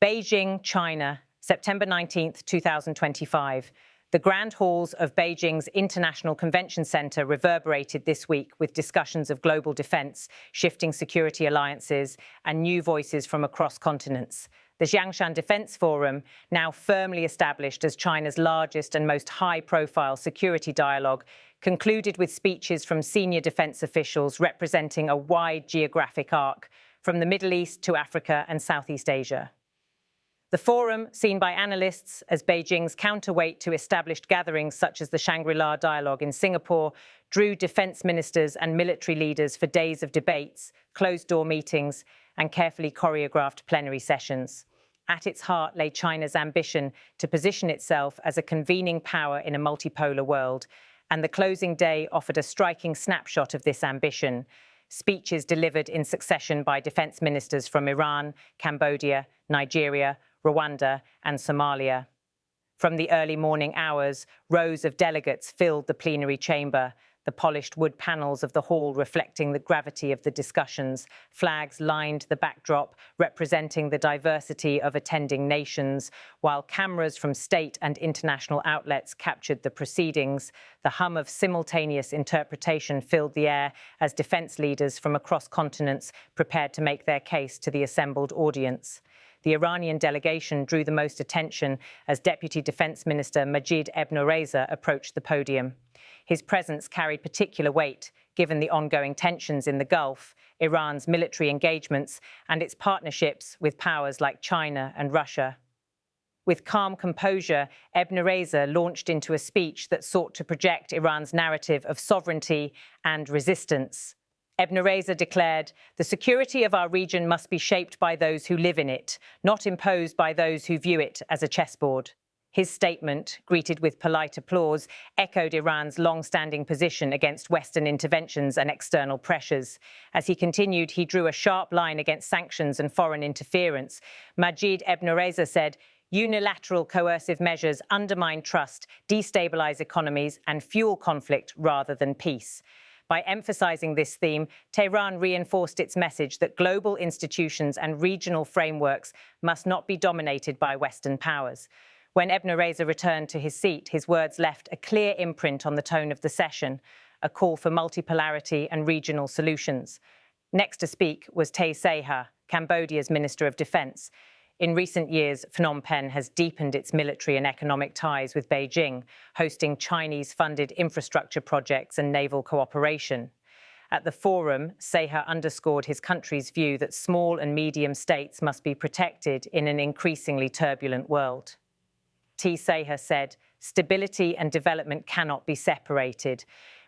Beijing, China, September 19th, 2025. The grand halls of Beijing's International Convention Center reverberated this week with discussions of global defense, shifting security alliances, and new voices from across continents. The Xiangshan Defense Forum, now firmly established as China's largest and most high-profile security dialogue, concluded with speeches from senior defense officials representing a wide geographic arc, from the Middle East to Africa and Southeast Asia. The forum, seen by analysts as Beijing's counterweight to established gatherings such as the Shangri-La Dialogue in Singapore, drew defense ministers and military leaders for days of debates, closed-door meetings, and carefully choreographed plenary sessions. At its heart lay China's ambition to position itself as a convening power in a multipolar world, and the closing day offered a striking snapshot of this ambition. Speeches delivered in succession by defense ministers from Iran, Cambodia, Nigeria, Rwanda, and Somalia. From the early morning hours, rows of delegates filled the plenary chamber, the polished wood panels of the hall reflecting the gravity of the discussions. Flags lined the backdrop, representing the diversity of attending nations, while cameras from state and international outlets captured the proceedings. The hum of simultaneous interpretation filled the air as defense leaders from across continents prepared to make their case to the assembled audience. The Iranian delegation drew the most attention as Deputy Defense Minister Majid Ebnoreza approached the podium. His presence carried particular weight, given the ongoing tensions in the Gulf, Iran's military engagements, and its partnerships with powers like China and Russia. With calm composure, Ebnoreza launched into a speech that sought to project Iran's narrative of sovereignty and resistance. Ebnoreza declared, "The security of our region must be shaped by those who live in it, not imposed by those who view it as a chessboard." His statement, greeted with polite applause, echoed Iran's long-standing position against Western interventions and external pressures. As he continued, he drew a sharp line against sanctions and foreign interference. Majid Ebnoreza said, "Unilateral coercive measures undermine trust, destabilize economies, and fuel conflict rather than peace." By emphasizing this theme, Tehran reinforced its message that global institutions and regional frameworks must not be dominated by Western powers. When Ebnoreza returned to his seat, his words left a clear imprint on the tone of the session, a call for multipolarity and regional solutions. Next to speak was Tay Seyha, Cambodia's Minister of Defense. In recent years, Phnom Penh has deepened its military and economic ties with Beijing, hosting Chinese-funded infrastructure projects and naval cooperation. At the forum, Seyha underscored his country's view that small and medium states must be protected in an increasingly turbulent world. T. Seyha said, "Stability and development cannot be separated.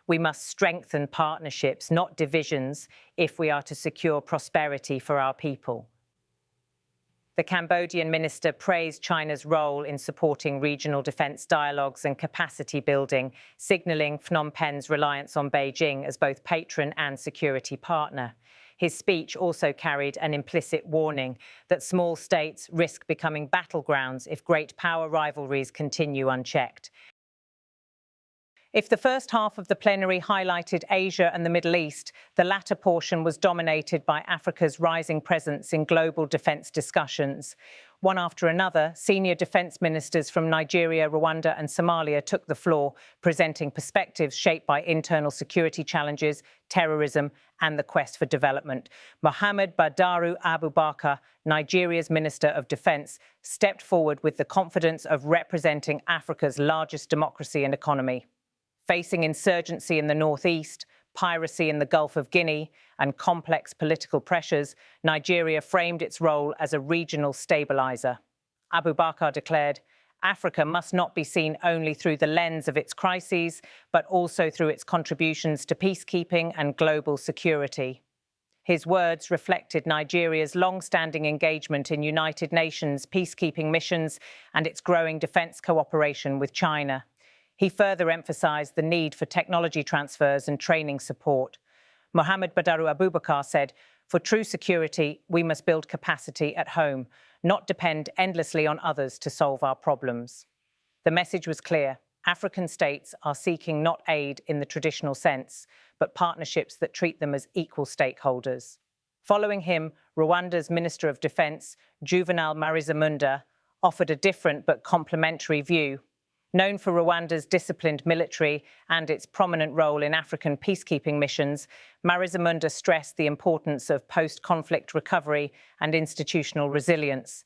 We must strengthen partnerships, not divisions, if we are to secure prosperity for our people." The Cambodian minister praised China's role in supporting regional defense dialogues and capacity building, signaling Phnom Penh's reliance on Beijing as both patron and security partner. His speech also carried an implicit warning that small states risk becoming battlegrounds if great power rivalries continue unchecked. If the first half of the plenary highlighted Asia and the Middle East, the latter portion was dominated by Africa's rising presence in global defense discussions. One after another, senior defense ministers from Nigeria, Rwanda, and Somalia took the floor, presenting perspectives shaped by internal security challenges, terrorism, and the quest for development. Mohammed Badaru Abubakar, Nigeria's Minister of Defense, stepped forward with the confidence of representing Africa's largest democracy and economy. Facing insurgency in the northeast, piracy in the Gulf of Guinea, and complex political pressures, Nigeria framed its role as a regional stabilizer. Abubakar declared, "Africa must not be seen only through the lens of its crises, but also through its contributions to peacekeeping and global security." His words reflected Nigeria's long-standing engagement in United Nations peacekeeping missions and its growing defense cooperation with China. He further emphasized the need for technology transfers and training support. Mohammed Badaru Abubakar said, "For true security, we must build capacity at home, not depend endlessly on others to solve our problems." The message was clear. African states are seeking not aid in the traditional sense, but partnerships that treat them as equal stakeholders. Following him, Rwanda's Minister of Defense, Juvenal Marizamunda, offered a different but complementary view. Known for Rwanda's disciplined military and its prominent role in African peacekeeping missions, Marizamunda stressed the importance of post-conflict recovery and institutional resilience.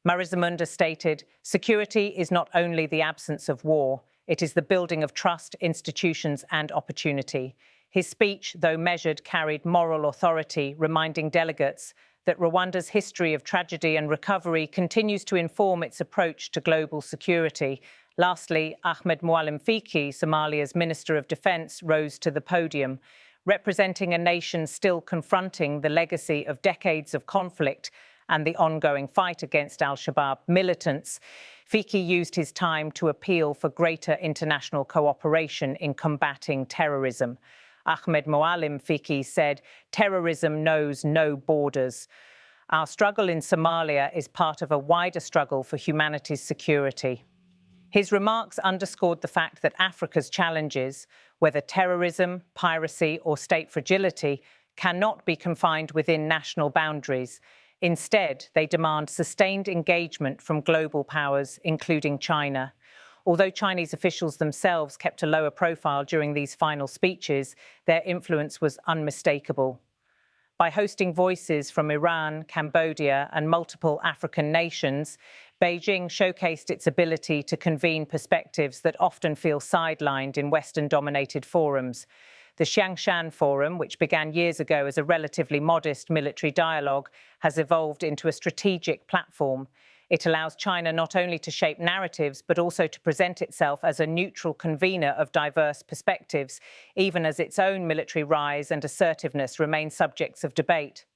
Marizamunda stated, "Security is not only the absence of war, it is the building of trust, institutions and opportunity." His speech, though measured, carried moral authority, reminding delegates that Rwanda's history of tragedy and recovery continues to inform its approach to global security. Lastly, Ahmed Mualim Fiki, Somalia's Minister of Defense, rose to the podium. Representing a nation still confronting the legacy of decades of conflict and the ongoing fight against al-Shabaab militants, Fiki used his time to appeal for greater international cooperation in combating terrorism. Ahmed Mualim Fiki said, "Terrorism knows no borders. Our struggle in Somalia is part of a wider struggle for humanity's security." His remarks underscored the fact that Africa's challenges, whether terrorism, piracy or state fragility, cannot be confined within national boundaries. Instead, they demand sustained engagement from global powers, including China. Although Chinese officials themselves kept a lower profile during these final speeches, their influence was unmistakable. By hosting voices from Iran, Cambodia, and multiple African nations, Beijing showcased its ability to convene perspectives that often feel sidelined in Western-dominated forums. The Xiangshan Forum, which began years ago as a relatively modest military dialogue, has evolved into a strategic platform. It allows China not only to shape narratives, but also to present itself as a neutral convener of diverse perspectives, even as its own military rise and assertiveness remain subjects of debate.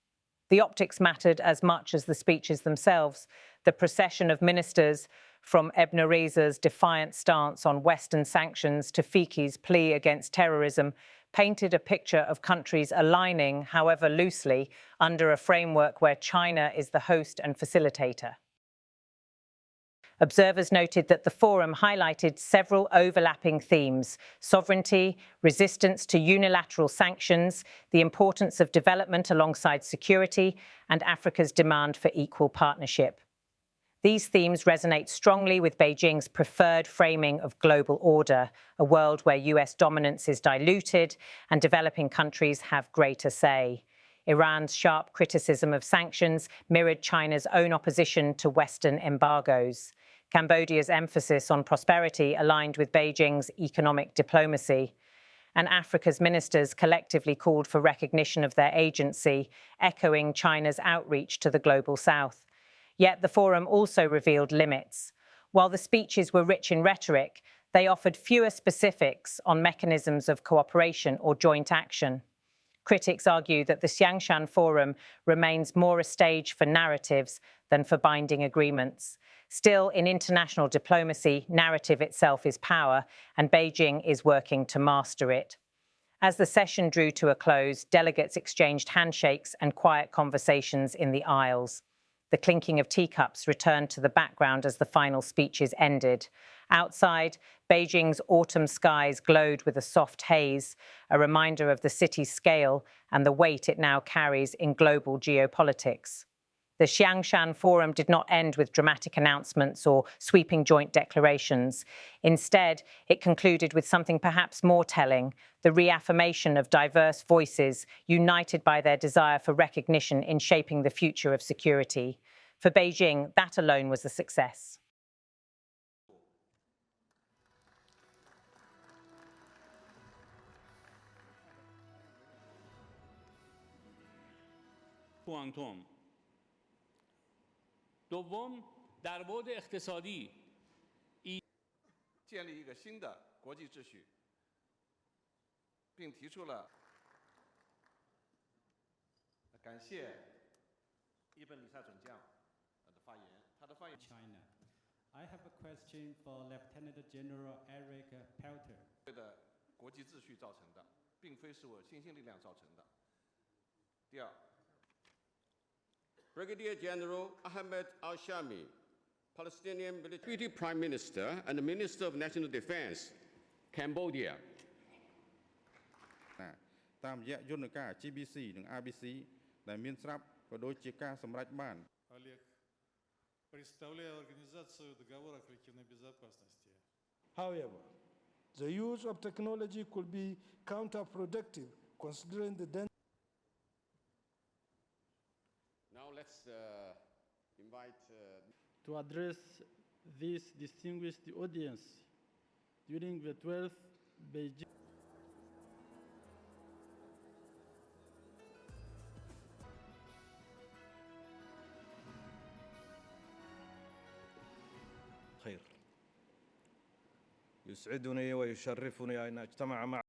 The optics mattered as much as the speeches themselves. The procession of ministers, from Ebnoreza's defiant stance on Western sanctions to Fiki's plea against terrorism, painted a picture of countries aligning, however loosely, under a framework where China is the host and facilitator. Observers noted that the forum highlighted several overlapping themes: sovereignty, resistance to unilateral sanctions, the importance of development alongside security, and Africa's demand for equal partnership. These themes resonate strongly with Beijing's preferred framing of global order, a world where US dominance is diluted and developing countries have greater say. Iran's sharp criticism of sanctions mirrored China's own opposition to Western embargoes. Cambodia's emphasis on prosperity aligned with Beijing's economic diplomacy. And Africa's ministers collectively called for recognition of their agency, echoing China's outreach to the global south. Yet the forum also revealed limits. While the speeches were rich in rhetoric, they offered fewer specifics on mechanisms of cooperation or joint action. Critics argue that the Xiangshan Forum remains more a stage for narratives than for binding agreements. Still, in international diplomacy, narrative itself is power, and Beijing is working to master it. As the session drew to a close, delegates exchanged handshakes and quiet conversations in the aisles. The clinking of teacups returned to the background as the final speeches ended. Outside, Beijing's autumn skies glowed with a soft haze, a reminder of the city's scale and the weight it now carries in global geopolitics. The Xiangshan Forum did not end with dramatic announcements or sweeping joint declarations. Instead, it concluded with something perhaps more telling: the reaffirmation of diverse voices united by their desire for recognition in shaping the future of security. For Beijing, that alone was a success. دوم در بعد اقتصادی 建立一个新的国际秩序，并提出了感谢伊本里萨准将的发言。他的发言。China, I have a question for Lieutenant General Eric Pelter. 的国际秩序造成的，并非是我新兴力量造成的。第二。 Brigadier General Ahmed al-Shami, Palestinian Deputy Prime Minister and Minister of National Defense, Cambodia. តាមរយៈយន្តការ GBC និង RBC ដែលមានស្រាប់ក៏ដូចជាការសម្រេចបាន Олег, представляя Организацию договора о коллективной безопасности. However, the use of technology could be counterproductive considering the danger. Now let's invite To address this distinguished audience during the 12th Beijing خير. يسعدني ويشرفني أن أجتمع مع